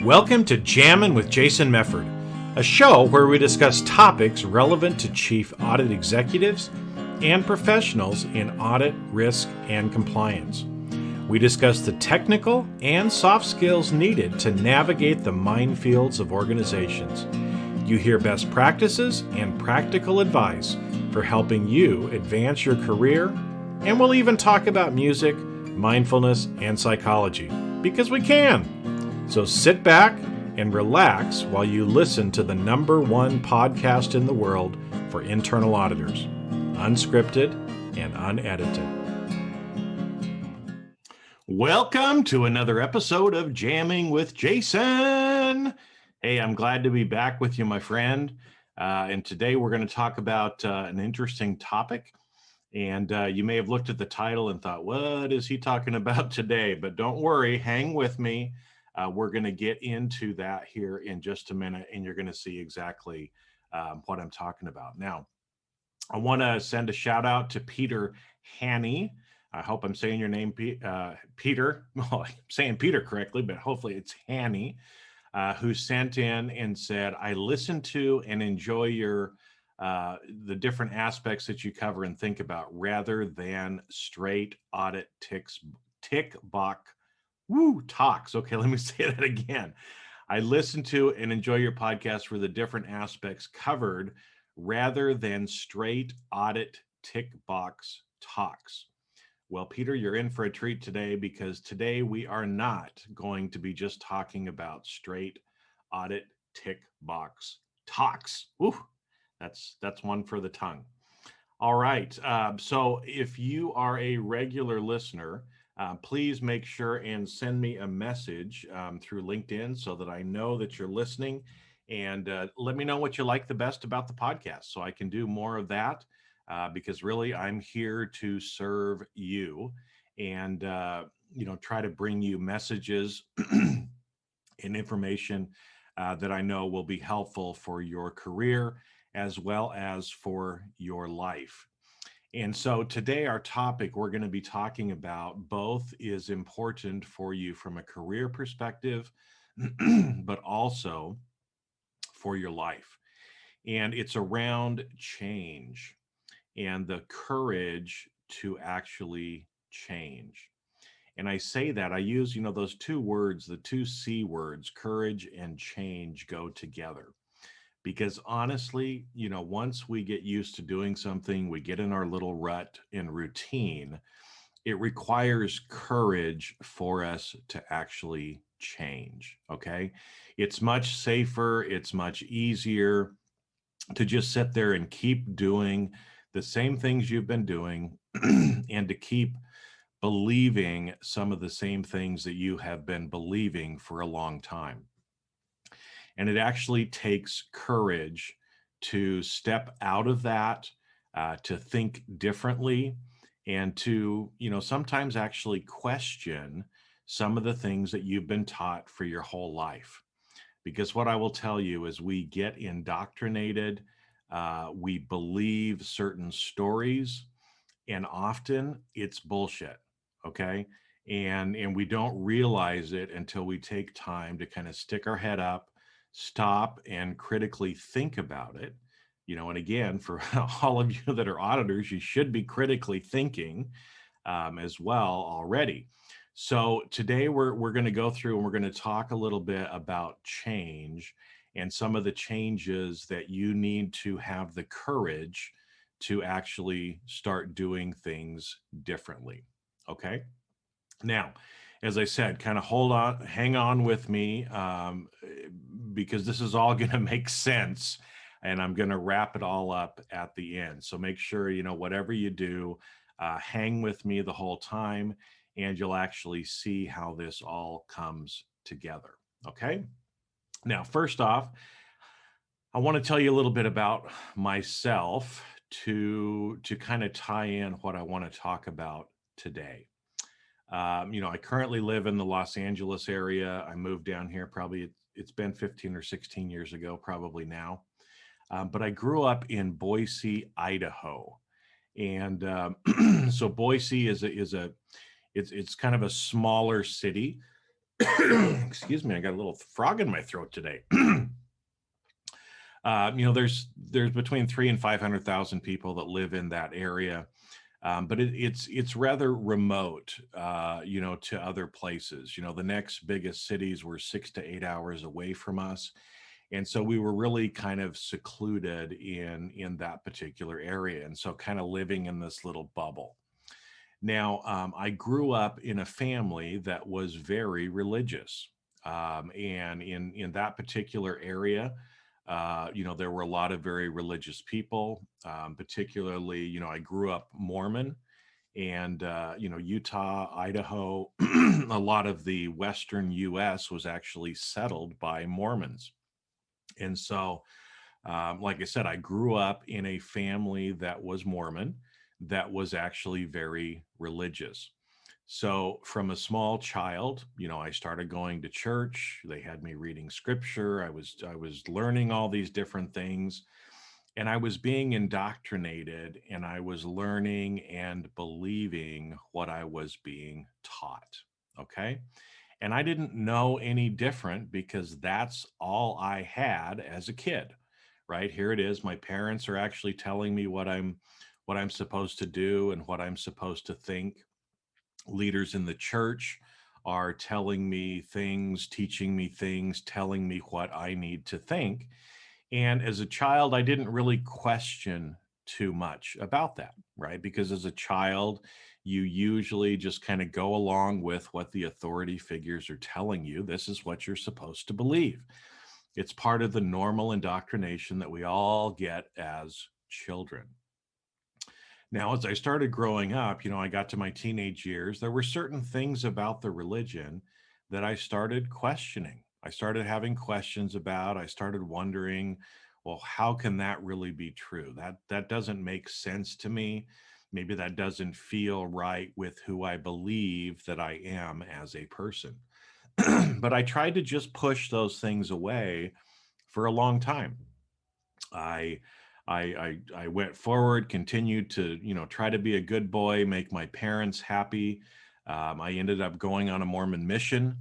Welcome to Jammin' with Jason Mefford, a show where we discuss topics relevant to chief audit executives and professionals in audit, risk, and compliance. We discuss the technical and soft skills needed to navigate the minefields of organizations. You hear best practices and practical advice for helping you advance your career, and we'll even talk about music, mindfulness, and psychology, because we can. So sit back and relax while you listen to the #1 podcast in the world for internal auditors, unscripted and unedited. Welcome to another episode of Jamming with Jason. Hey, I'm glad to be back with you, my friend. And today we're going to talk about an interesting topic. And you may have looked at the title and thought, what is he talking about today? But don't worry, hang with me. We're going to get into that here in just a minute, and you're going to see exactly what I'm talking about. Now, I want to send a shout out to Peter Haney. I hope I'm saying your name, Peter. Well, I'm saying Peter correctly, but hopefully it's Haney, who sent in and said, I listen to and enjoy your the different aspects that you cover and think about rather than straight audit tick box talks. Okay, let me say that again. I listen to and enjoy your podcast for the different aspects covered rather than straight audit tick box talks. Well, Peter, you're in for a treat today because today we are not going to be just talking about straight audit tick box talks. Ooh, that's one for the tongue. All right. So if you are a regular listener, please make sure and send me a message through LinkedIn so that I know that you're listening, and let me know what you like the best about the podcast so I can do more of that because really I'm here to serve you and, try to bring you messages and information that I know will be helpful for your career as well as for your life. And so today our topic we're going to be talking about both is important for you from a career perspective, but also for your life. And it's around change and the courage to actually change. And I say that, I use, those two words, the two C words, courage and change go together. Because honestly, once we get used to doing something, we get in our little rut and routine, it requires courage for us to actually change. Okay. It's much safer. It's much easier to just sit there and keep doing the same things you've been doing and to keep believing some of the same things that you have been believing for a long time. And it actually takes courage to step out of that, to think differently, and to, sometimes actually question some of the things that you've been taught for your whole life. Because what I will tell you is we get indoctrinated, we believe certain stories, and often it's bullshit. Okay. And we don't realize it until we take time to kind of stick our head up, stop and critically think about it. And again, for all of you that are auditors, you should be critically thinking as well already. So today we're going to go through and we're going to talk a little bit about change and some of the changes that you need to have the courage to actually start doing things differently. Okay. Now, as I said, kind of hang on with me because this is all going to make sense and I'm going to wrap it all up at the end. So make sure, whatever you do, hang with me the whole time and you'll actually see how this all comes together. Okay. Now, first off, I want to tell you a little bit about myself to kind of tie in what I want to talk about today. I currently live in the Los Angeles area. I moved down here probably, it's been 15 or 16 years ago, probably now. But I grew up in Boise, Idaho. And so Boise it's kind of a smaller city. Excuse me, I got a little frog in my throat today. There's between 3 and 500,000 people that live in that area, but it's rather remote, to other places. The next biggest cities were 6 to 8 hours away from us, and so we were really kind of secluded in that particular area, and so kind of living in this little bubble. Now, I grew up in a family that was very religious, and in that particular area, there were a lot of very religious people. Particularly, I grew up Mormon, and Utah, Idaho, a lot of the western U.S. was actually settled by Mormons, and so like I said, I grew up in a family that was Mormon, that was actually very religious. So from a small child, I started going to church. They had me reading scripture. I was learning all these different things, and I was being indoctrinated, and I was learning and believing what I was being taught. Okay? And I didn't know any different because that's all I had as a kid. Right? Here it is. My parents are actually telling me what I'm supposed to do and what I'm supposed to think. Leaders in the church are telling me things, teaching me things, telling me what I need to think. And as a child, I didn't really question too much about that, right? Because as a child, you usually just kind of go along with what the authority figures are telling you. This is what you're supposed to believe. It's part of the normal indoctrination that we all get as children. Now, as I started growing up, I got to my teenage years, there were certain things about the religion that I started questioning. I started having questions about, I started wondering, well, how can that really be true? That doesn't make sense to me. Maybe that doesn't feel right with who I believe that I am as a person. But I tried to just push those things away for a long time. I I went forward, continued to try to be a good boy, make my parents happy. I ended up going on a Mormon mission.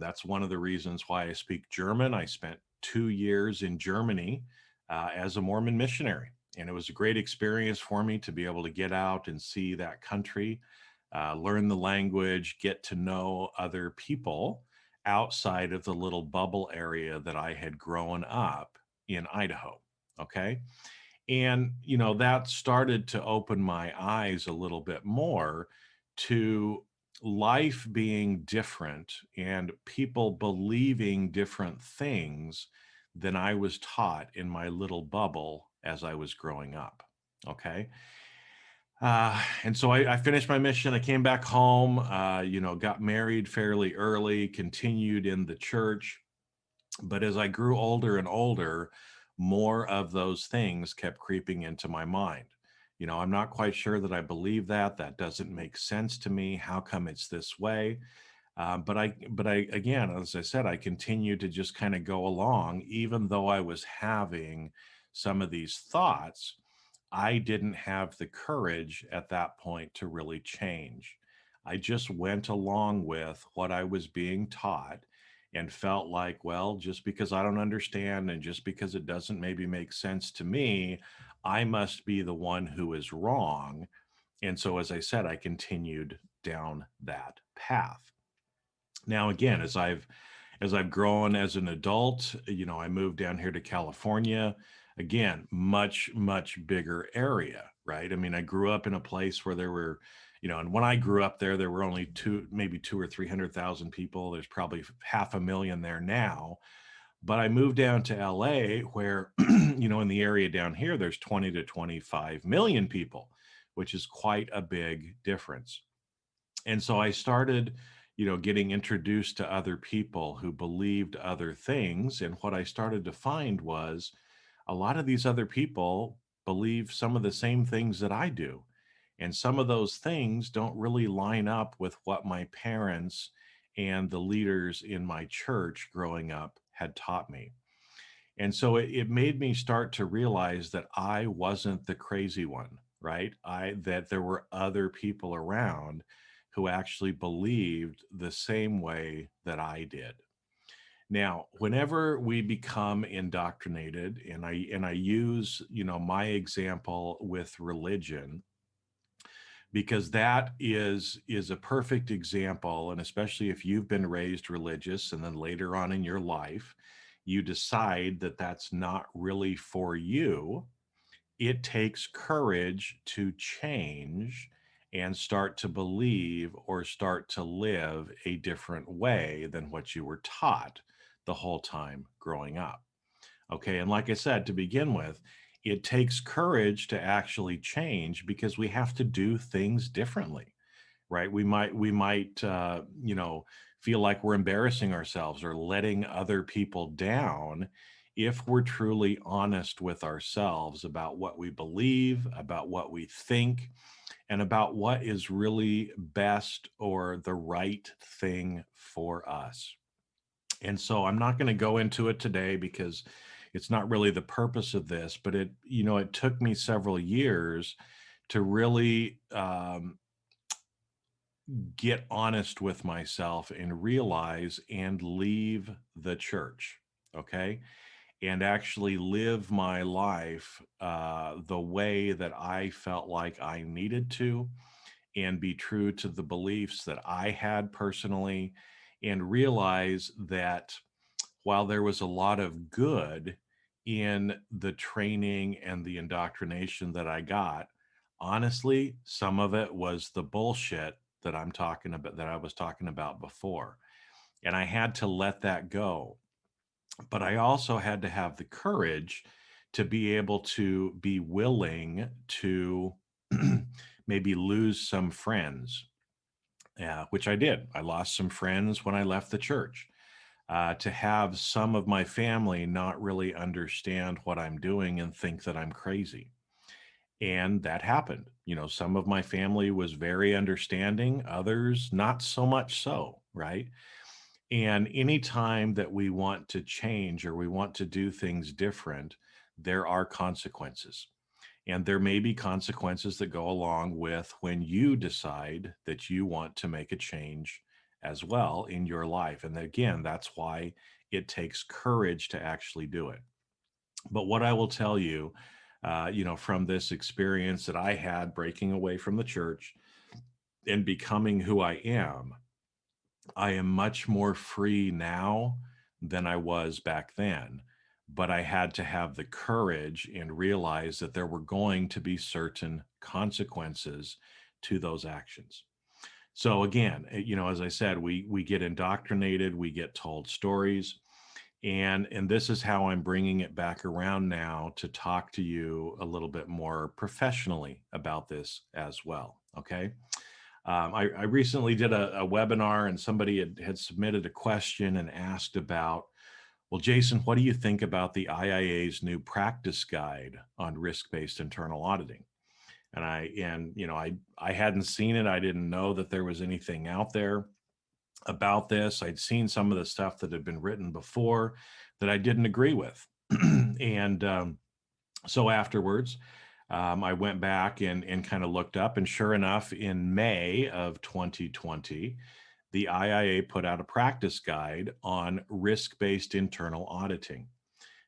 That's one of the reasons why I speak German. I spent 2 years in Germany as a Mormon missionary, and it was a great experience for me to be able to get out and see that country, learn the language, get to know other people outside of the little bubble area that I had grown up in Idaho. Okay. And, that started to open my eyes a little bit more to life being different and people believing different things than I was taught in my little bubble as I was growing up. Okay. And so I finished my mission. I came back home, got married fairly early, continued in the church. But as I grew older and older, more of those things kept creeping into my mind. I'm not quite sure that I believe that. That doesn't make sense to me. How come it's this way? Again, as I said, I continued to just kind of go along, even though I was having some of these thoughts. I didn't have the courage at that point to really change. I just went along with what I was being taught and felt like, well, just because I don't understand and just because it doesn't maybe make sense to me, I must be the one who is wrong. And so, as I said, I continued down that path. Now, again, as I've grown as an adult, I moved down here to California. Again, much, much bigger area, right? I mean, I grew up in a place where there were, and when I grew up there were only maybe 2 or 300,000 people. There's probably 500,000 there now. But I moved down to LA where, in the area down here, there's 20 to 25 million people, which is quite a big difference. And so I started, getting introduced to other people who believed other things. And what I started to find was a lot of these other people believe some of the same things that I do. And some of those things don't really line up with what my parents and the leaders in my church growing up had taught me. And so it made me start to realize that I wasn't the crazy one, right? That there were other people around who actually believed the same way that I did. Now, whenever we become indoctrinated, and I use, my example with religion, because that is a perfect example, and especially if you've been raised religious and then later on in your life you decide that that's not really for you. It takes courage to change and start to believe or start to live a different way than what you were taught the whole time growing up. Okay. And like I said, to begin with, it takes courage to actually change because we have to do things differently, right? We might feel like we're embarrassing ourselves or letting other people down if we're truly honest with ourselves about what we believe, about what we think, and about what is really best or the right thing for us. And so I'm not going to go into it today because it's not really the purpose of this, but it took me several years to really get honest with myself and realize and leave the church. Okay. And actually live my life the way that I felt like I needed to, and be true to the beliefs that I had personally, and realize that while there was a lot of good in the training and the indoctrination that I got, honestly, some of it was the bullshit that I'm talking about, that I was talking about before. And I had to let that go. But I also had to have the courage to be able to be willing to maybe lose some friends, which I did. I lost some friends when I left the church. To have some of my family not really understand what I'm doing and think that I'm crazy. And that happened. Some of my family was very understanding, others not so much so, right? And anytime that we want to change or we want to do things different, there are consequences. And there may be consequences that go along with when you decide that you want to make a change as well in your life. And again, that's why it takes courage to actually do it. But what I will tell you, from this experience that I had breaking away from the church and becoming who I am much more free now than I was back then. But I had to have the courage and realize that there were going to be certain consequences to those actions. So again, as I said, we get indoctrinated, we get told stories, and this is how I'm bringing it back around now to talk to you a little bit more professionally about this as well. Okay. I recently did a webinar, and somebody had submitted a question and asked about, well, Jason, what do you think about the IIA's new practice guide on risk-based internal auditing? And I hadn't seen it. I didn't know that there was anything out there about this. I'd seen some of the stuff that had been written before that I didn't agree with. And so afterwards, I went back and kind of looked up, and sure enough, in May of 2020, the IIA put out a practice guide on risk-based internal auditing.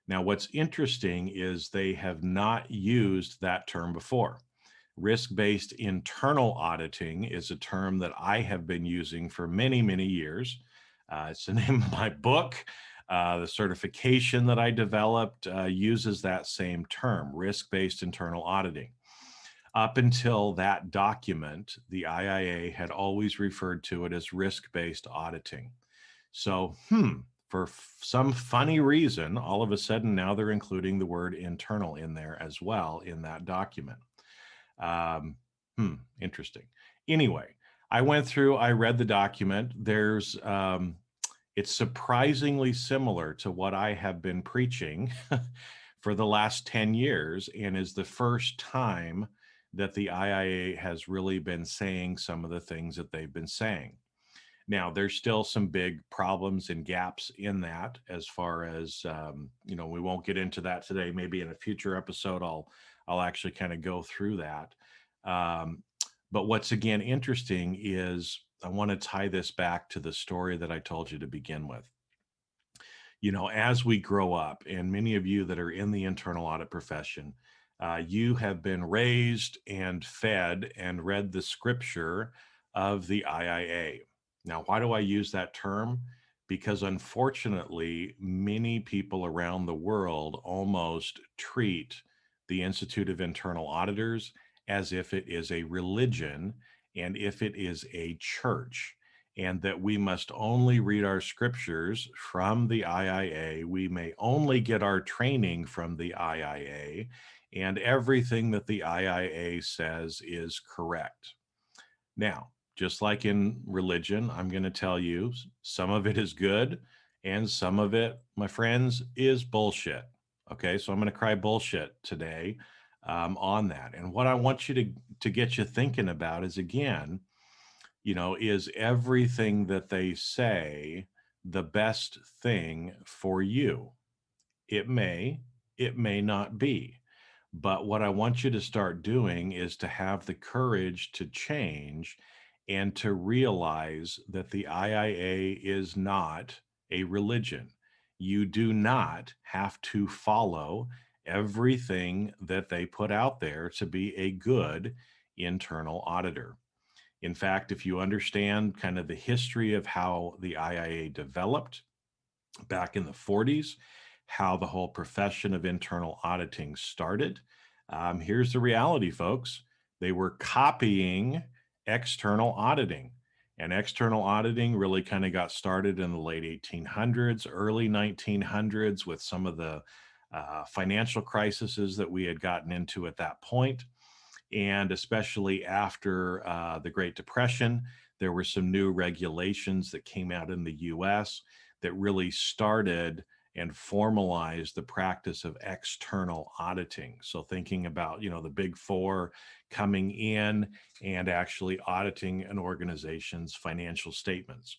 Now, what's interesting is they have not used that term before. Risk-based internal auditing is a term that I have been using for many, many years. It's the name of my book. The certification that I developed uses that same term, risk-based internal auditing. Up until that document, the IIA had always referred to it as risk-based auditing. So, for some funny reason, all of a sudden now they're including the word internal in there as well in that document. Um, Interesting. Anyway, I read the document. It's surprisingly similar to what I have been preaching for the last 10 years, and is the first time that the IIA has really been saying some of the things that they've been saying. Now, there's still some big problems and gaps in that, as far as, we won't get into that today. Maybe in a future episode, I'll actually kind of go through that. Um, But what's again interesting is I want to tie this back to the story that I told you to begin with. As we grow up, and many of you that are in the internal audit profession, you have been raised and fed and read the scripture of the IIA. Now, why do I use that term? Because unfortunately, many people around the world almost treat the Institute of Internal Auditors as if it is a religion and if it is a church, and that we must only read our scriptures from the IIA. We may only get our training from the IIA, and everything that the IIA says is correct. Now, just like in religion, I'm going to tell you some of it is good and some of it, my friends, is bullshit. Okay, so I'm going to cry bullshit today on that. And what I want you to get you thinking about is, again, is everything that they say the best thing for you? It may not be. But what I want you to start doing is to have the courage to change and to realize that the IIA is not a religion. You do not have to follow everything that they put out there to be a good internal auditor. In fact, if you understand kind of the history of how the IIA developed back in the 40s, how the whole profession of internal auditing started, here's the reality, folks. They were copying external auditing. And external auditing really kind of got started in the late 1800s, early 1900s, with some of the financial crises that we had gotten into at that point. And especially after the Great Depression, there were some new regulations that came out in the US that really started and formalized the practice of external auditing. So thinking about, the big four coming in and actually auditing an organization's financial statements.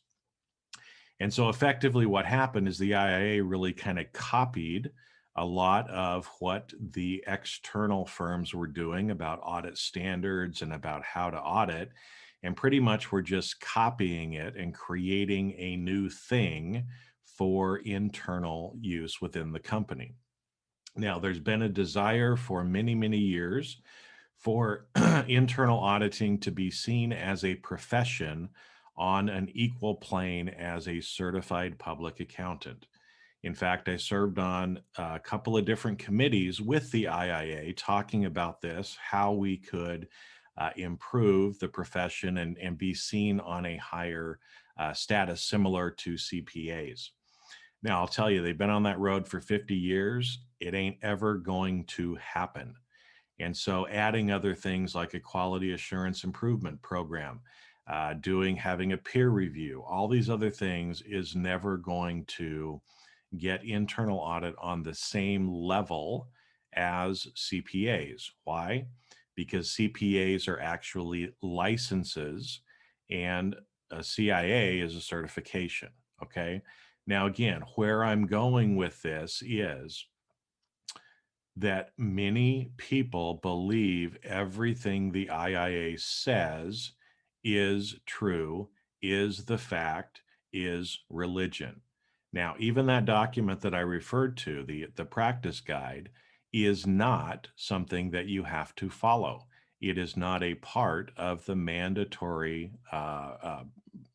And so effectively what happened is the IIA really kind of copied a lot of what the external firms were doing about audit standards and about how to audit, and pretty much were just copying it and creating a new thing for internal use within the company. Now, there's been a desire for many, many years for internal auditing to be seen as a profession on an equal plane as a certified public accountant. In fact, I served on a couple of different committees with the IIA talking about this, how we could improve the profession and be seen on a higher status similar to CPAs. Now, I'll tell you, they've been on that road for 50 years. It ain't ever going to happen. And so adding other things like a quality assurance improvement program, having a peer review, all these other things is never going to get internal audit on the same level as CPAs. Why? Because CPAs are actually licenses and a CIA is a certification. Okay. Now, again, where I'm going with this is that many people believe everything the IIA says is true, is the fact, is religion. Now, even that document that I referred to, the practice guide, is not something that you have to follow. It is not a part of the mandatory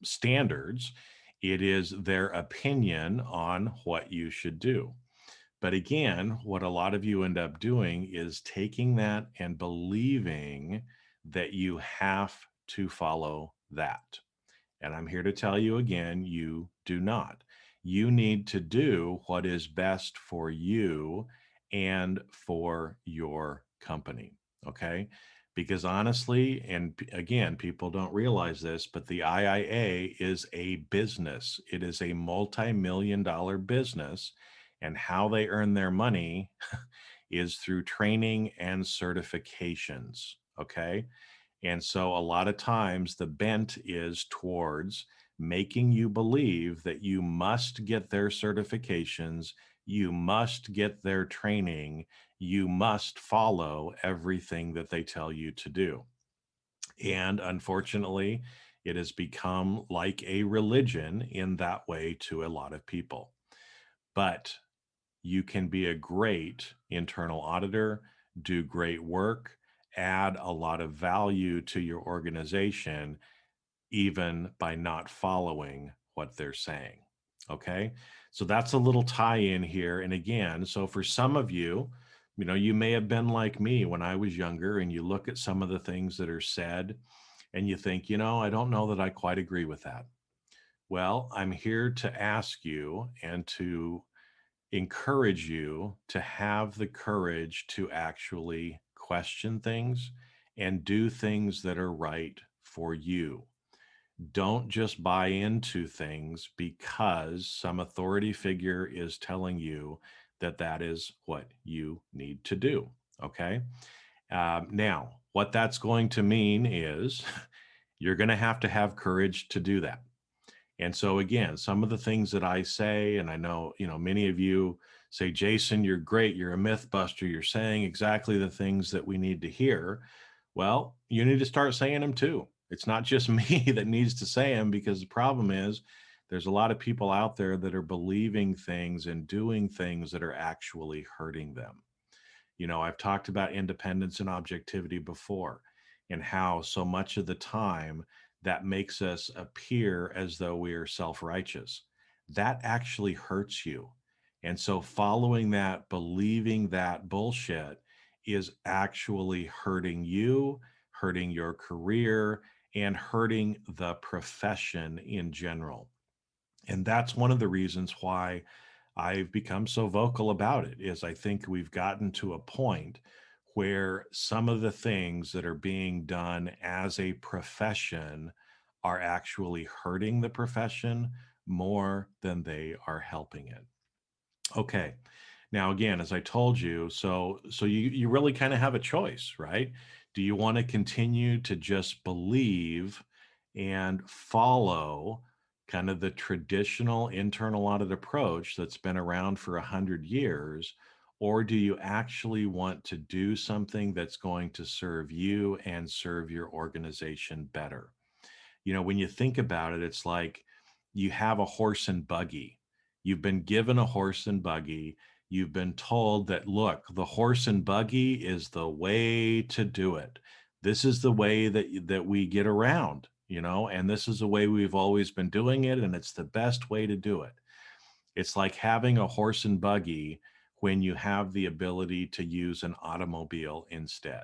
standards. It is their opinion on what you should do. But again, what a lot of you end up doing is taking that and believing that you have to follow that. And I'm here to tell you again, you do not. You need to do what is best for you and for your company. Okay. Because honestly, and again, people don't realize this, but the IIA is a business. It is a multi-million-dollar business. And how they earn their money is through training and certifications. Okay. And so a lot of times the bent is towards making you believe that you must get their certifications, you must get their training, you must follow everything that they tell you to do. And unfortunately, it has become like a religion in that way to a lot of people. But you can be a great internal auditor, do great work, add a lot of value to your organization, even by not following what they're saying. Okay. So that's a little tie in here. And again, so for some of you, you may have been like me when I was younger and you look at some of the things that are said and you think, I don't know that I quite agree with that. Well, I'm here to ask you and to encourage you to have the courage to actually question things and do things that are right for you. Don't just buy into things because some authority figure is telling you that that is what you need to do. Okay. Now, what that's going to mean is you're going to have courage to do that. And so again, some of the things that I say, and I know, many of you say, Jason, you're great. You're a myth buster. You're saying exactly the things that we need to hear. Well, you need to start saying them too. It's not just me that needs to say them, because the problem is there's a lot of people out there that are believing things and doing things that are actually hurting them. I've talked about independence and objectivity before, and how so much of the time that makes us appear as though we are self righteous. That actually hurts you. And so, following that, believing that bullshit is actually hurting you, hurting your career, and hurting the profession in general. And that's one of the reasons why I've become so vocal about it. Is I think we've gotten to a point where some of the things that are being done as a profession are actually hurting the profession more than they are helping it. Okay. Now again, as I told you, so you really kind of have a choice, right? Do you want to continue to just believe and follow kind of the traditional internal audit approach that's been around for 100 years, or do you actually want to do something that's going to serve you and serve your organization better? When you think about it, it's like you have a horse and buggy. You've been given a horse and buggy. You've been told that, look, the horse and buggy is the way to do it. This is the way that we get around, and this is the way we've always been doing it, and it's the best way to do it. It's like having a horse and buggy when you have the ability to use an automobile instead.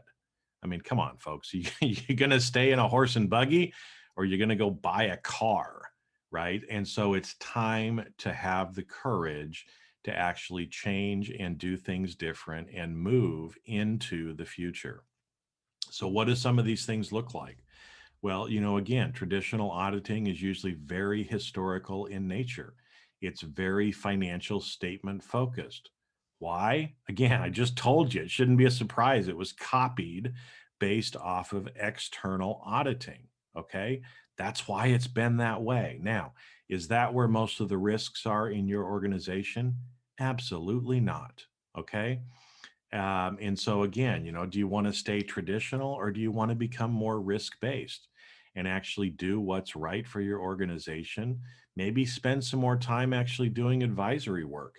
I mean, come on, folks. You're going to stay in a horse and buggy, or you're going to go buy a car, right? And so it's time to have the courage to actually change and do things different and move into the future. So, what do some of these things look like? Well, again, traditional auditing is usually very historical in nature. It's very financial statement focused. Why? Again, I just told you, it shouldn't be a surprise. It was copied based off of external auditing. Okay. That's why it's been that way. Now, is that where most of the risks are in your organization? Absolutely not. Okay. And so again, do you want to stay traditional, or do you want to become more risk based and actually do what's right for your organization? Maybe spend some more time actually doing advisory work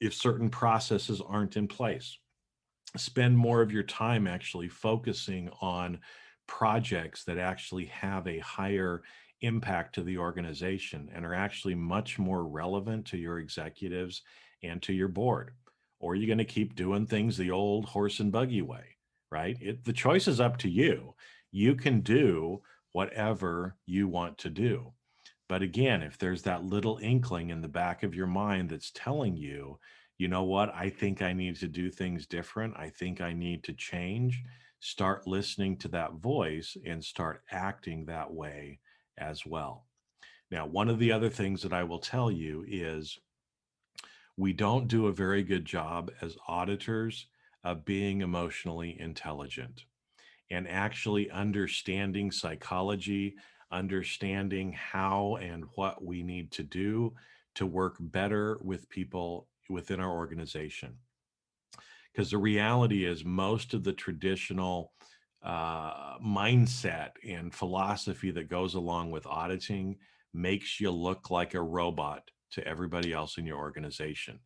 if certain processes aren't in place. Spend more of your time actually focusing on projects that actually have a higher impact to the organization and are actually much more relevant to your executives and to your board. Or you're going to keep doing things the old horse and buggy way, right? The choice is up to you. You can do whatever you want to do. But again, if there's that little inkling in the back of your mind that's telling you, you know what, I think I need to do things different, I think I need to change, start listening to that voice and start acting that way as well. Now, one of the other things that I will tell you is we don't do a very good job as auditors of being emotionally intelligent and actually understanding psychology, understanding how and what we need to do to work better with people within our organization. Because the reality is, most of the traditional mindset and philosophy that goes along with auditing makes you look like a robot to everybody else in your organization.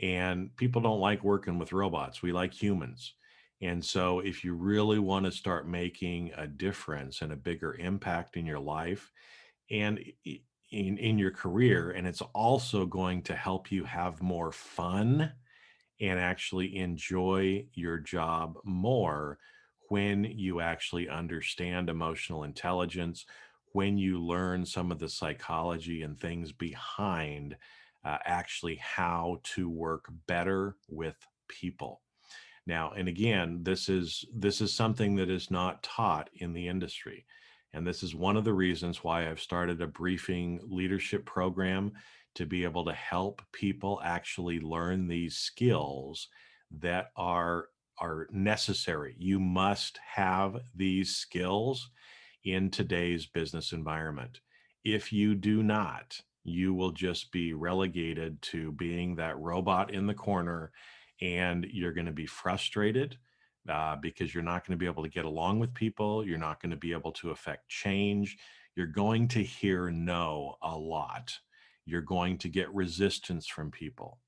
And people don't like working with robots. We like humans. And so, if you really want to start making a difference and a bigger impact in your life and in your career, and it's also going to help you have more fun and actually enjoy your job more when you actually understand emotional intelligence, when you learn some of the psychology and things behind actually how to work better with people. Now, and again, this is something that is not taught in the industry. And this is one of the reasons why I've started a briefing leadership program to be able to help people actually learn these skills that are necessary. You must have these skills in today's business environment. If you do not, you will just be relegated to being that robot in the corner, and you're going to be frustrated because you're not going to be able to get along with people. You're not going to be able to affect change. You're going to hear no a lot. You're going to get resistance from people.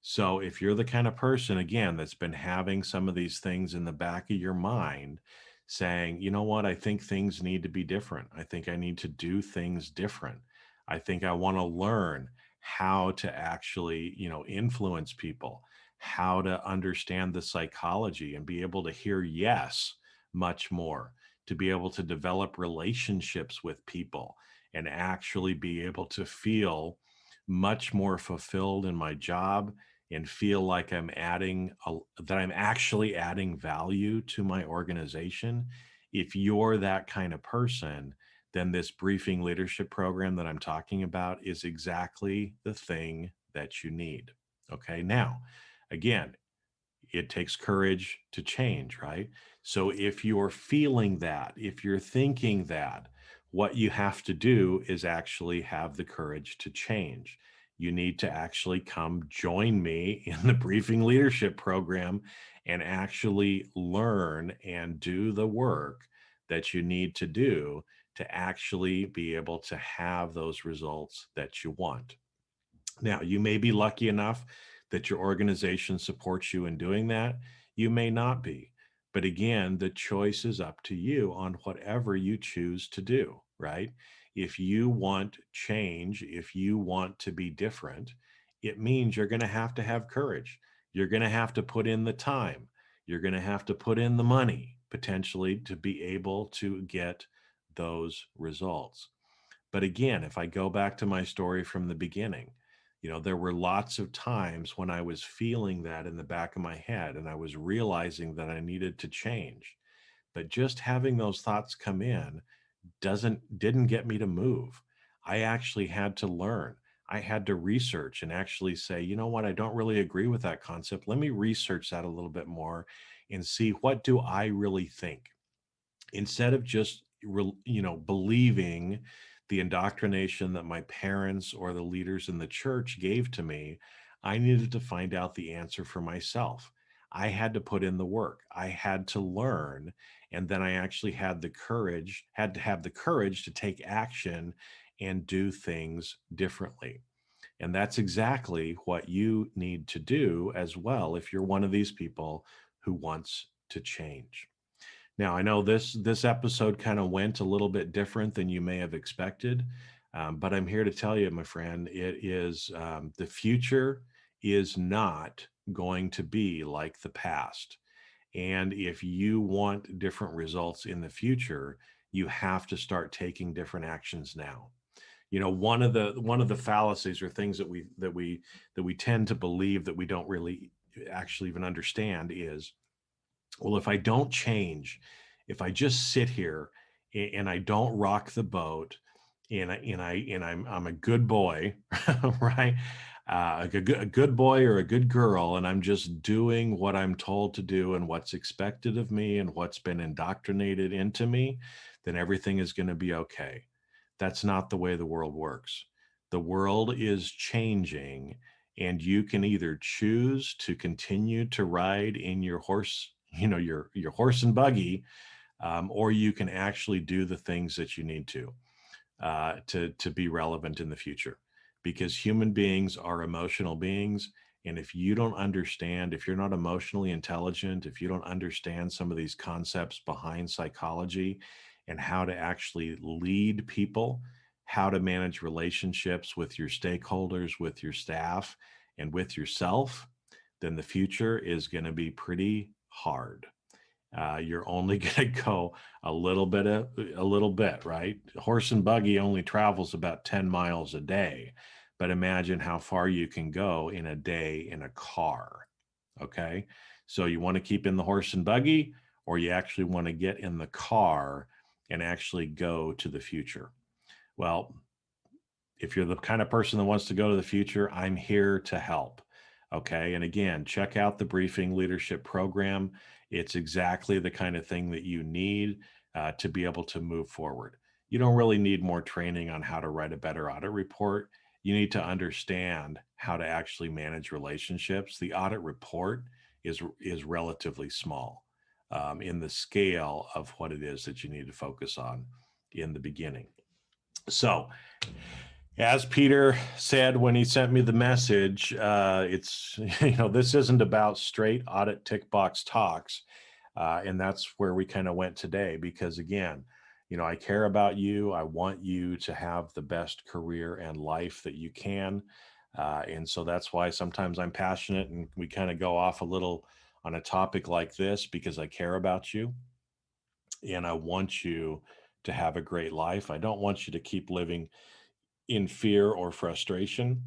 So if you're the kind of person, again, that's been having some of these things in the back of your mind, saying, you know what, I think things need to be different. I think I need to do things different. I think I want to learn how to actually, influence people, how to understand the psychology and be able to hear yes much more, to be able to develop relationships with people and actually be able to feel much more fulfilled in my job and feel like that I'm actually adding value to my organization. If you're that kind of person, then this briefing leadership program that I'm talking about is exactly the thing that you need. Okay. Now, again, it takes courage to change, right? So if you're feeling that, if you're thinking that, what you have to do is actually have the courage to change. You need to actually come join me in the briefing leadership program and actually learn and do the work that you need to do to actually be able to have those results that you want. Now, you may be lucky enough that your organization supports you in doing that. You may not be. But again, the choice is up to you on whatever you choose to do, right? If you want change, if you want to be different, it means you're going to have courage. You're going to have to put in the time. You're going to have to put in the money potentially to be able to get those results. But again, if I go back to my story from the beginning, there were lots of times when I was feeling that in the back of my head and I was realizing that I needed to change. But just having those thoughts come in didn't get me to move. I actually had to learn. I had to research and actually say, you know what, I don't really agree with that concept. Let me research that a little bit more and see, what do I really think? Instead of just believing the indoctrination that my parents or the leaders in the church gave to me, I needed to find out the answer for myself. I had to put in the work. I had to learn, and then I actually had to have the courage to take action and do things differently. And that's exactly what you need to do as well if you're one of these people who wants to change. Now, I know this episode kind of went a little bit different than you may have expected, but I'm here to tell you, my friend, it is the future is not going to be like the past. And if you want different results in the future, you have to start taking different actions now. One of the fallacies or things that we tend to believe that we don't really actually even understand is, well, if I don't change, if I just sit here and I don't rock the boat, and I'm a good boy, right? A good boy or a good girl, and I'm just doing what I'm told to do and what's expected of me and what's been indoctrinated into me, then everything is going to be okay. That's not the way the world works. The world is changing, and you can either choose to continue to ride in your horse, your horse and buggy, or you can actually do the things that you need to be relevant in the future. Because human beings are emotional beings. And if you don't understand, if you're not emotionally intelligent, if you don't understand some of these concepts behind psychology and how to actually lead people, how to manage relationships with your stakeholders, with your staff, and with yourself, then the future is going to be pretty hard. You're only going to go a little bit, right? Horse and buggy only travels about 10 miles a day, but imagine how far you can go in a day in a car. Okay. So you want to keep in the horse and buggy, or you actually want to get in the car and actually go to the future? Well, if you're the kind of person that wants to go to the future, I'm here to help. Okay. And again, check out the Briefing Leadership Program. It's exactly the kind of thing that you need to be able to move forward. You don't really need more training on how to write a better audit report. You need to understand how to actually manage relationships. The audit report is relatively small in the scale of what it is that you need to focus on in the beginning. So, as Peter said when he sent me the message, it's, this isn't about straight audit tick box talks. And that's where we kind of went today, because again, I care about you. I want you to have the best career and life that you can. And so that's why sometimes I'm passionate and we kind of go off a little on a topic like this, because I care about you and I want you to have a great life. I don't want you to keep living in fear or frustration.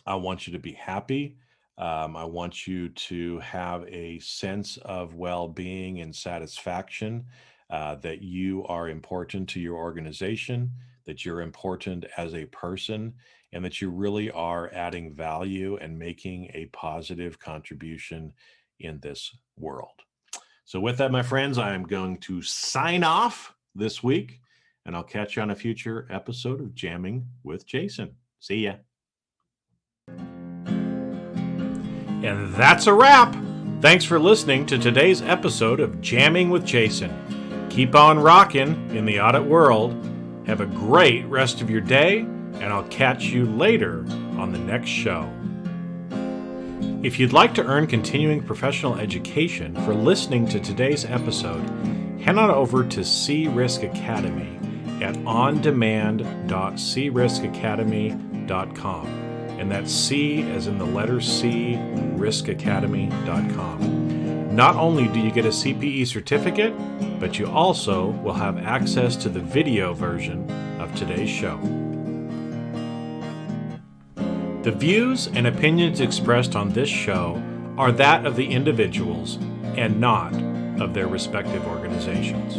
I want you to be happy. I want you to have a sense of well-being and satisfaction, that you are important to your organization, that you're important as a person, and that you really are adding value and making a positive contribution in this world. So with that, my friends, I am going to sign off this week, and I'll catch you on a future episode of Jamming with Jason. See ya. And that's a wrap. Thanks for listening to today's episode of Jamming with Jason. Keep on rocking in the audit world. Have a great rest of your day, and I'll catch you later on the next show. If you'd like to earn continuing professional education for listening to today's episode, head on over to C-Risk Academy at ondemand.criskacademy.com. And that's C as in the letter C, riskacademy.com. Not only do you get a CPE certificate, but you also will have access to the video version of today's show. The views and opinions expressed on this show are that of the individuals and not of their respective organizations.